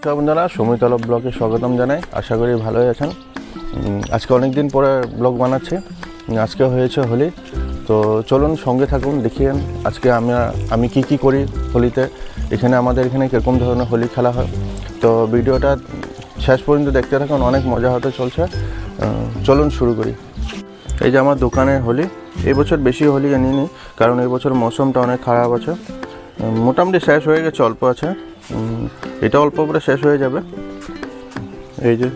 নমস্কার বন্ধুরা, সুমিতল ব্লগে স্বাগতম জানাই। আশা করি ভালোই আছেন। আজকে অনেক দিন পরে ব্লগ বানাচ্ছি। আজকে হয়েছে হোলি, তো চলুন সঙ্গে থাকুন, দেখিয়েন আজকে আমি কি করি হোলিতে। আমাদের এখানে কীরকম ধরনের হোলি খেলা হয়, তো ভিডিওটা শেষ পর্যন্ত দেখতে থাকুন, অনেক মজা হতে চলছে। চলুন শুরু করি। এই যে আমার দোকানে হোলি, এই বছর বেশি হোলি আনিনি, কারণ এই বছর মৌসুমটা অনেক খারাপ আছে। মোটামুটি শেষ হয়ে গেছে, অল্প আছে, এটা অল্প করে শেষ হয়ে যাবে। এই যে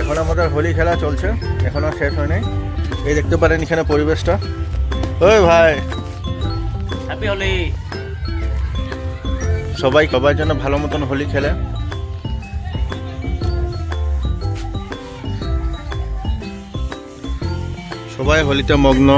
এখন আমাদের হোলি খেলা চলছে, এখনো শেষ হয় নাই। এই দেখতে পারেন এখানে পরিবেশটা। ওই ভাই, হ্যাপি হোলি। সবার জন্য ভালো মতন হোলি খেলে। সবাই হোলিতে মগ্ন।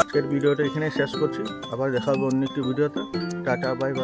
আজকের ভিডিওটা এখানে শেষ করছি, আবার দেখা হবে অন্য একটি ভিডিওতে। Tata, bye bye.